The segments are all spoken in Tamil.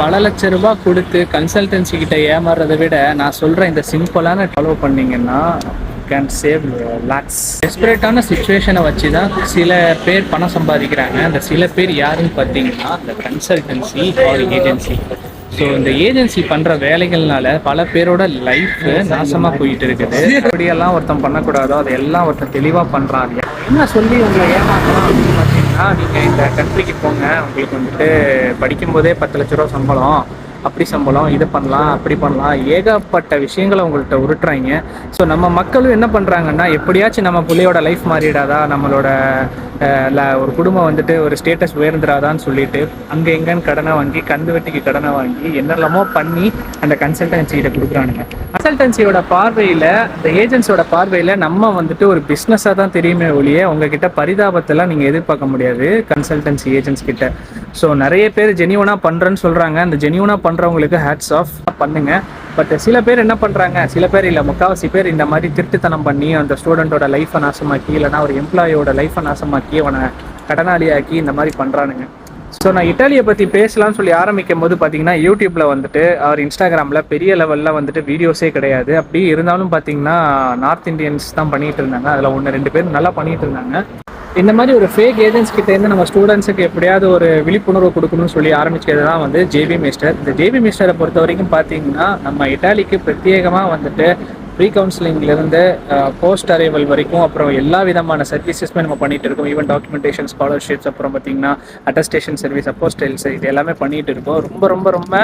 பல லட்ச ரூபாய் கொடுத்து கன்சல்டன்சி கிட்ட ஏமாறுறதை விட நான் சொல்கிறேன் இந்த சிம்பிளான ஃபாலோ பண்ணிங்கன்னா கேன் சேவ் லேக்ஸ். டெஸ்பரேட்டான சுச்சுவேஷனை வச்சு தான் சில பேர் பணம் சம்பாதிக்கிறாங்க. அந்த சில பேர் யாருன்னு பார்த்தீங்கன்னா இந்த கன்சல்டன்சி ஆர் ஏஜென்சி. ஸோ இந்த ஏஜென்சி பண்ணுற வேலைகள்னால பல பேரோட லைஃப் நாசமாக போயிட்டு இருக்குது. அப்படியெல்லாம் ஒருத்தன் பண்ணக்கூடாதோ அதையெல்லாம் ஒருத்தன் தெளிவாக பண்ணுறாங்க. என்ன சொல்லி உங்களை ஏமாற்றலாம் அப்படின்னு பார்த்தீங்கன்னா, நீங்கள் இந்த கண்ட்ரிக்கு போங்க, உங்களுக்கு வந்துட்டு படிக்கும்போதே 10 லட்ச ரூபா சம்பளம், அப்படி சம்பளம், இது பண்ணலாம், அப்படி பண்ணலாம், ஏகப்பட்ட விஷயங்களை உங்கள்கிட்ட உருட்டுறாங்க. ஸோ நம்ம மக்களும் என்ன பண்ணுறாங்கன்னா, எப்படியாச்சும் நம்ம பிள்ளையோட லைஃப் மாறிடாதா, நம்மளோட ஒரு குடும்பம் வந்துட்டு ஒரு ஸ்டேட்டஸ் உயர்ந்துடாதான்னு சொல்லிட்டு அங்கே எங்கன்னு கடனை வாங்கி, கந்து வெட்டிக்கு கடனை வாங்கி என்னெல்லாமோ பண்ணி அந்த கன்சல்டன்சிகிட்ட கொடுக்குறானுங்க. கன்சல்டன்சியோட பார்வையில், இந்த ஏஜென்சியோட பார்வையில் நம்ம வந்துட்டு ஒரு பிஸ்னஸாக தான் தெரியுமே ஒழிய உங்ககிட்ட பரிதாபத்தெல்லாம் நீங்கள் எதிர்பார்க்க முடியாது கன்சல்டன்சி ஏஜென்ட்ஸ் கிட்ட. ஸோ நிறைய பேர் ஜெனியூனாக பண்ணுறேன்னு சொல்கிறாங்க. அந்த ஜெனியூனாக பண்ணுறவங்களுக்கு ஹேட்ஸ் ஆஃப் பண்ணுங்க. பட் சில பேர் என்ன பண்ணுறாங்க, சில பேர் இல்லை, முக்கால்வாசி பேர் இந்த மாதிரி திருட்டுத்தனம் பண்ணி அந்த ஸ்டூடெண்ட்டோட லைஃப்பை நாசமாக்கி, இல்லைனா ஒரு எம்ப்ளாயோட லைஃப்பை நாசமாக்கி அவனை கடனாளியாக்கி இந்த மாதிரி பண்ணுறானுங்க. ஸோ நான் இட்டாலியை பற்றி பேசலாம்னு சொல்லி ஆரம்பிக்கும் போது பார்த்தீங்கன்னா, யூடியூப்பில் வந்துட்டு அவர் இன்ஸ்டாகிராமில் பெரிய லெவலில் வந்துட்டு வீடியோஸே கிடையாது. அப்படி இருந்தாலும் பார்த்தீங்கன்னா நார்த் இந்தியன்ஸ் தான் பண்ணிகிட்டு இருந்தாங்க. அதில் 1-2 பேர் நல்லா பண்ணிகிட்டு இருந்தாங்க. இந்த மாதிரி ஒரு ஃபேக் ஏஜென்ட்ஸ் கிட்டேருந்து நம்ம ஸ்டூடெண்ட்ஸுக்கு எப்படியாவது ஒரு விழிப்புணர்வு கொடுக்கணும்னு சொல்லி ஆரம்பிச்சது தான் வந்து ஜேபி மிஸ்டர். இந்த ஜேபி மிஸ்டரை பொறுத்த வரைக்கும் பார்த்தீங்கன்னா, நம்ம இட்டாலிக்கு பிரத்யேகமாக வந்துட்டு ப்ரீ கவுன்சிலிங்லேருந்து போஸ்ட் அரைவல் வரைக்கும் அப்புறம் எல்லா விதமான சர்வீசஸ்மே நம்ம பண்ணிகிட்டு இருக்கோம். ஈவன் டாக்குமெண்டேஷன், ஸ்காலர்ஷிப்ஸ், அப்புறம் பார்த்தீங்கன்னா அட்டஸ்டேஷன் சர்வீஸ், அப்போஸ்டைல்ஸ், இது எல்லாமே பண்ணிகிட்டு இருக்கோம். ரொம்ப ரொம்ப ரொம்ப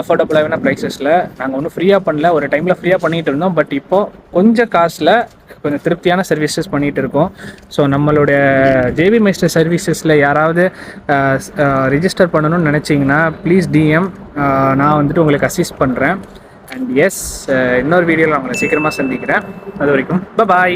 அஃபோர்டபுளான ப்ரைஸஸில். நாங்கள் ஒன்றும் ஃப்ரீயாக பண்ணல, ஒரு டைமில் ஃப்ரீயாக பண்ணிகிட்டு இருந்தோம். பட் இப்போது கொஞ்சம் காசில் கொஞ்சம் திருப்தியான சர்வீசஸ் பண்ணிகிட்டு இருக்கோம். ஸோ நம்மளுடைய ஜேபி மைஸ்டர் சர்வீசஸில் யாராவது ரிஜிஸ்டர் பண்ணணும்னு நினச்சிங்கன்னா ப்ளீஸ் டிஎம், நான் வந்துட்டு உங்களுக்கு அசிஸ்ட் பண்ணுறேன். அண்ட் எஸ், இன்னொரு வீடியோவில் நான் உங்களை சீக்கிரமாக சந்திக்கிறேன். அது வரைக்கும் பாய்.